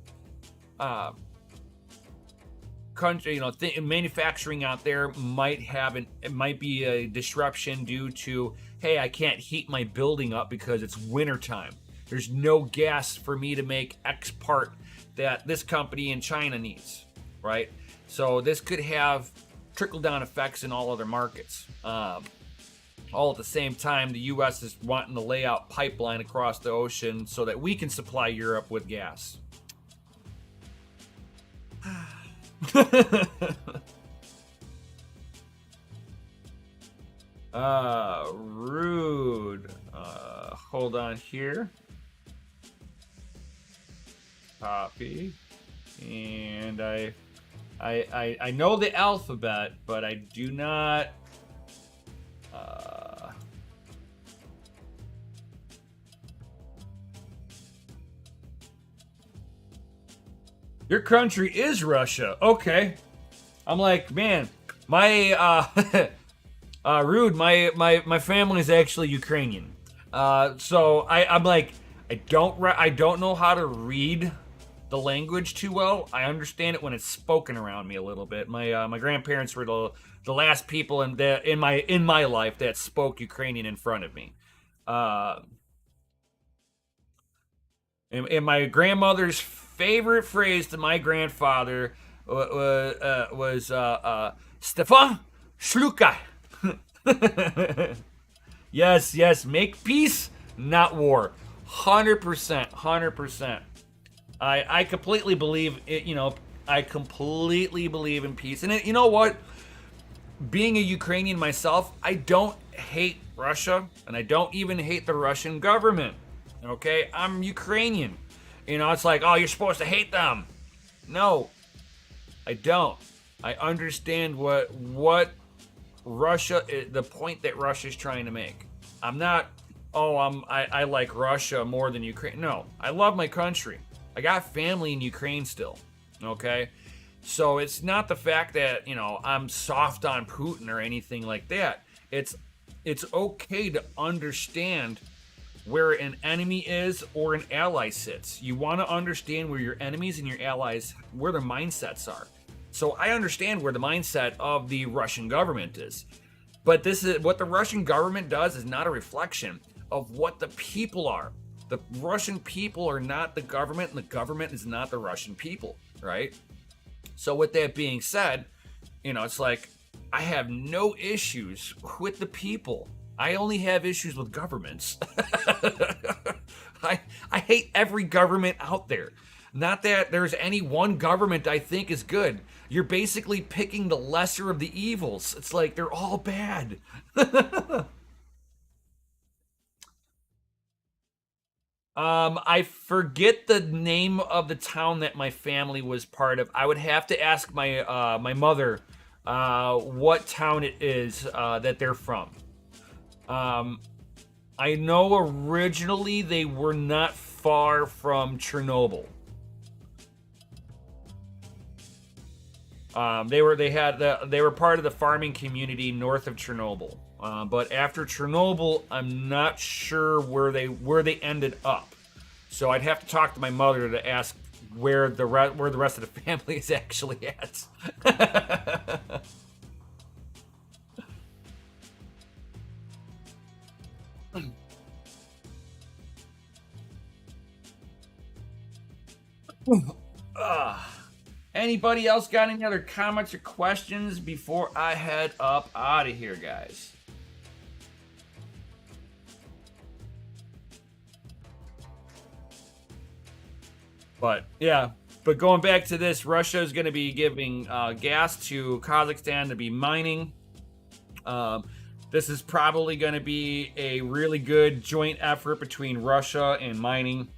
country, manufacturing out there might be a disruption due to, hey, I can't heat my building up because it's wintertime. There's no gas for me to make X part that this company in China needs, right? So this could have trickle-down effects in all other markets. All at the same time, the U.S. is wanting to lay out pipeline across the ocean so that we can supply Europe with gas. Rude. Hold on here. Copy. And I know the alphabet, but I do not. Your country is Russia. Okay. I'm like, man, my Rude, my family is actually Ukrainian. So I'm like, I don't know how to read the language too well. I understand it when it's spoken around me a little bit. My grandparents were the last people in my life that spoke Ukrainian in front of me. And my grandmother's favorite phrase to my grandfather was Stefan Shluka. Yes, make peace, not war. 100%. I completely believe it, I completely believe in peace. And you know what? Being a Ukrainian myself, I don't hate Russia, and I don't even hate the Russian government. Okay? I'm Ukrainian. It's like, oh, you're supposed to hate them. No, I don't. I understand what Russia, the point that Russia's trying to make. I'm not, I like Russia more than Ukraine. No, I love my country. I got family in Ukraine still. Okay? So it's not the fact that, I'm soft on Putin or anything like that. It's okay to understand where an enemy is or an ally sits. You want to understand where your enemies and your allies, where their mindsets are. So I understand where the mindset of the Russian government is. But this is what the Russian government does is not a reflection of what the people are. The Russian people are not the government, and the government is not the Russian people, right? So with that being said, it's like, I have no issues with the people. I only have issues with governments. I hate every government out there. Not that there's any one government I think is good. You're basically picking the lesser of the evils. It's like they're all bad. I forget the name of the town that my family was part of. I would have to ask my mother what town it is that they're from. I know originally they were not far from Chernobyl. They were part of the farming community north of Chernobyl. But after Chernobyl, I'm not sure where they ended up. So I'd have to talk to my mother to ask where the rest of the family is actually at. Anybody else got any other comments or questions before I head up out of here, guys? But going back to this, Russia is going to be giving gas to Kazakhstan to be mining. This is probably going to be a really good joint effort between Russia and mining.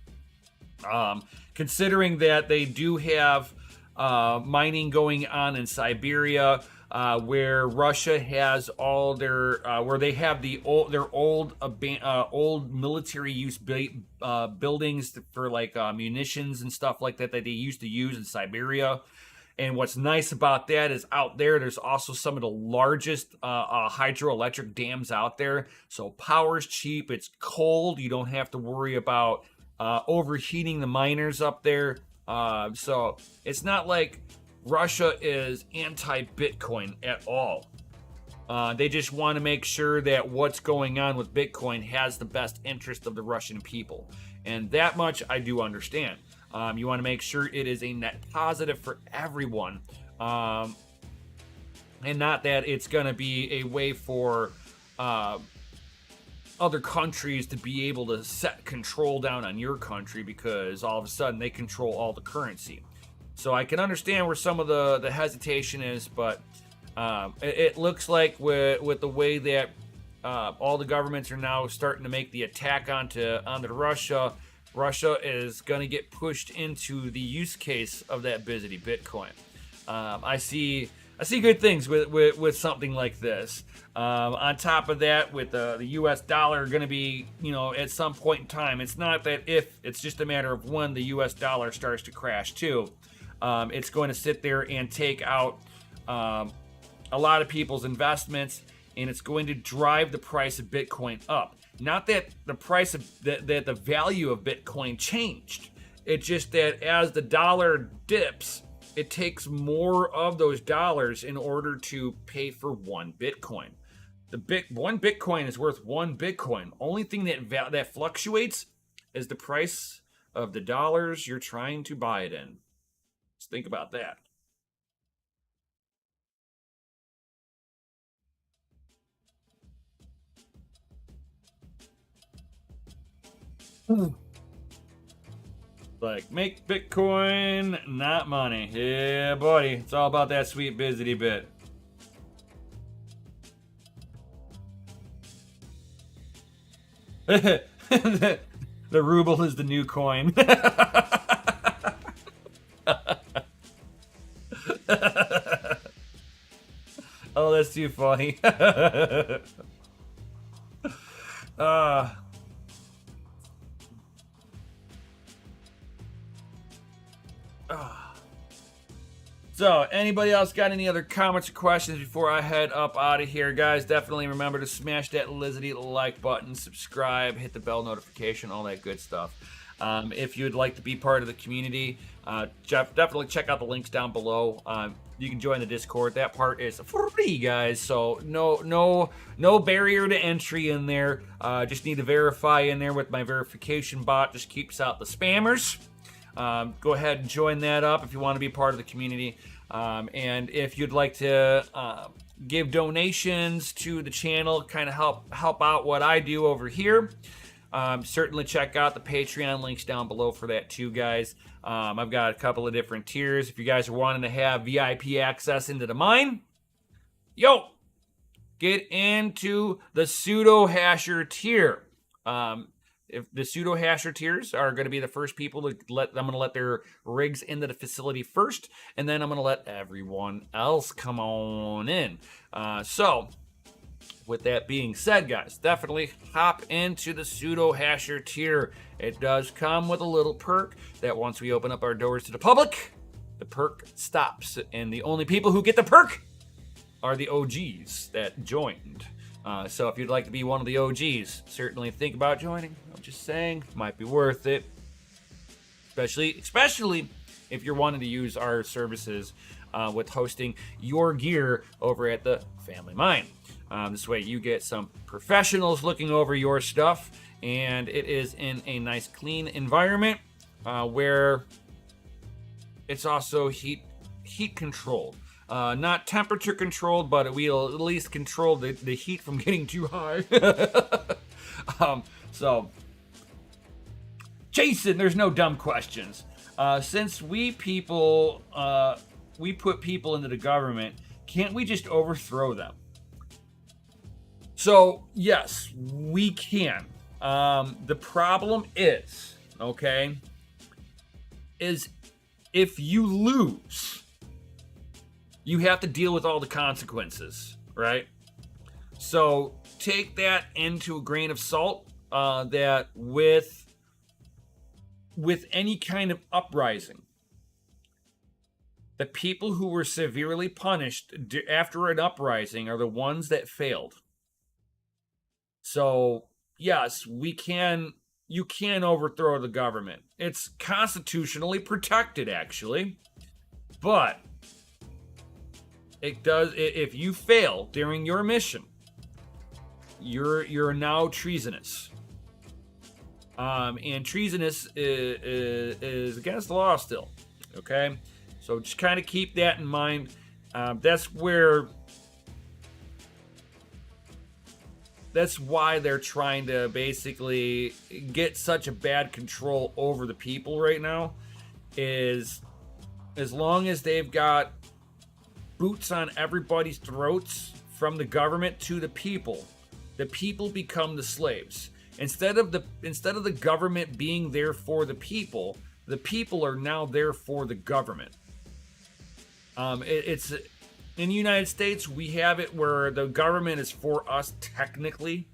Considering that they do have mining going on in Siberia, where Russia has all their where they have their old military use buildings for like munitions and stuff like that they used to use in Siberia. And what's nice about that is out there's also some of the largest hydroelectric dams out there. So power's cheap, it's cold, you don't have to worry about overheating the miners up there. So it's not like Russia is anti-Bitcoin at all. They just want to make sure that what's going on with Bitcoin has the best interest of the Russian people. And that much I do understand. You want to make sure it is a net positive for everyone. And not that it's going to be a way for other countries to be able to set control down on your country, because all of a sudden they control all the currency. So I can understand where some of the hesitation is, but it looks like with the way that all the governments are now starting to make the attack onto Russia, Russia is going to get pushed into the use case of that busy Bitcoin. I see good things with something like this. On top of that, with the U.S. dollar going to be, at some point in time, it's not that if, it's just a matter of when the U.S. dollar starts to crash too. It's going to sit there and take out a lot of people's investments, and it's going to drive the price of Bitcoin up. Not that the price of that the value of Bitcoin changed. It's just that as the dollar dips, it takes more of those dollars in order to pay for one Bitcoin. One Bitcoin is worth one Bitcoin. Only thing that fluctuates is the price of the dollars you're trying to buy it in. Just think about that. Like, make Bitcoin, not money. Yeah, buddy. It's all about that sweet busy bit. The ruble is the new coin. Oh, that's too funny. So, anybody else got any other comments or questions before I head up out of here? Guys, definitely remember to smash that Lizardy like button, subscribe, hit the bell notification, all that good stuff. If you'd like to be part of the community, definitely check out the links down below. You can join the Discord. That part is free, guys. So no barrier to entry in there. Just need to verify in there with my verification bot. Just keeps out the spammers. Go ahead and join that up if you want to be part of the community. And if you'd like to give donations to the channel, kind of help out what I do over here, certainly check out the Patreon links down below for that too, guys. I've got a couple of different tiers. If you guys are wanting to have VIP access into the mine, get into the pseudo hasher tier. If the pseudo hasher tiers are going to be the first people I'm going to let their rigs into the facility first, and then I'm going to let everyone else come on in. So with that being said, guys, definitely hop into the pseudo hasher tier. It does come with a little perk that once we open up our doors to the public, the perk stops, and the only people who get the perk are the OGs that joined. So if you'd like to be one of the OGs, certainly think about joining. I'm just saying, might be worth it. Especially if you're wanting to use our services with hosting your gear over at the Family Mine. This way you get some professionals looking over your stuff, and it is in a nice clean environment where it's also heat controlled. Not temperature controlled, but we'll at least control the heat from getting too high. So, Jason, there's no dumb questions. Since we put people into the government, can't we just overthrow them? So, yes, we can. The problem is, okay, is if you lose, you have to deal with all the consequences, right? So take that into a grain of salt. That with any kind of uprising, the people who were severely punished after an uprising are the ones that failed. So yes, we can. You can overthrow the government. It's constitutionally protected, actually, but it does. If you fail during your mission, you're now treasonous. And treasonous is against the law still. Okay, so just kind of keep that in mind. That's why they're trying to basically get such a bad control over the people right now. Is as long as they've got boots on everybody's throats from the government to the people become the slaves. Instead of the government being there for the people are now there for the government. It's in the United States, we have it where the government is for us technically,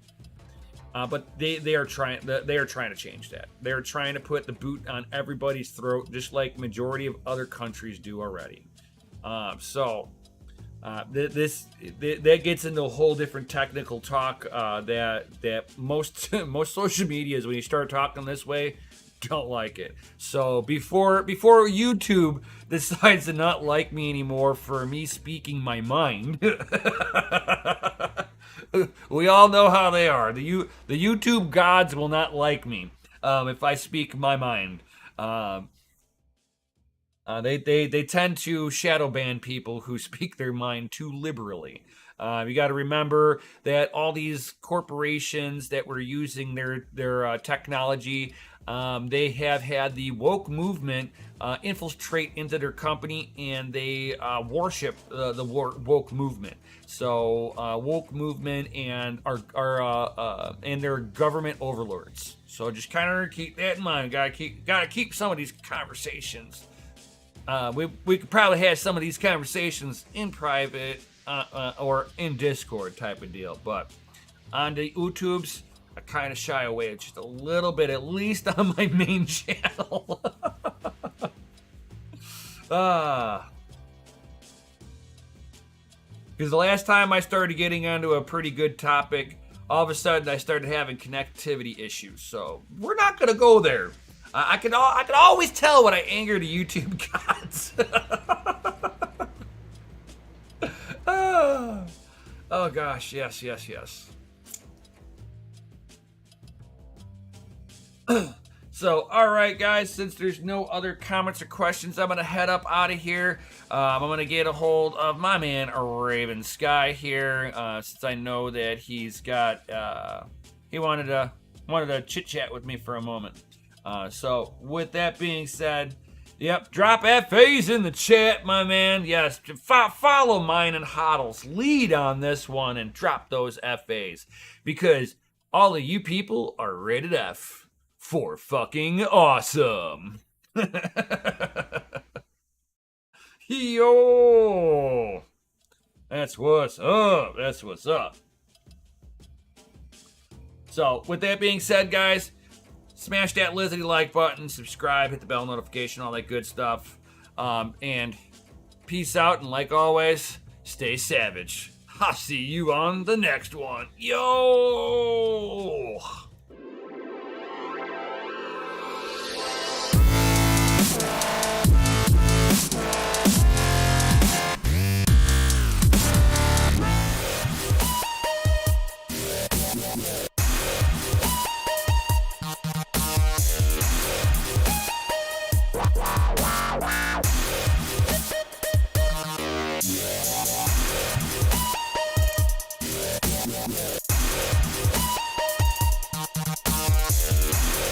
but they are trying to change that. They're trying to put the boot on everybody's throat, just like majority of other countries do already. That gets into a whole different technical talk that most social medias, when you start talking this way, don't like it. So before YouTube decides to not like me anymore for me speaking my mind, we all know how they are. The YouTube gods will not like me if I speak my mind. They tend to shadow ban people who speak their mind too liberally. You got to remember that all these corporations that were using their technology, they have had the woke movement infiltrate into their company, and they worship the woke movement. So woke movement and and their government overlords. So just kind of keep that in mind. Gotta keep some of these conversations. We could probably have some of these conversations in private or in Discord type of deal, but on the YouTubes, I kind of shy away just a little bit, at least on my main channel. Because the last time I started getting onto a pretty good topic, all of a sudden I started having connectivity issues. So we're not gonna go there. I can always tell when I anger the YouTube gods. Oh gosh, yes. So, all right, guys, since there's no other comments or questions, I'm going to head up out of here. I'm going to get a hold of my man, Raven Sky here, since I know that he's got, he wanted to chit-chat with me for a moment. So, with that being said, yep, drop FAs in the chat, my man. Yes, follow mine and Hoddle's lead on this one and drop those FAs, because all of you people are rated F. For fucking awesome. Yo. That's what's up. So, with that being said, guys, smash that Lizzie like button, subscribe, hit the bell notification, all that good stuff. And peace out, and like always, stay savage. I'll see you on the next one. Yo.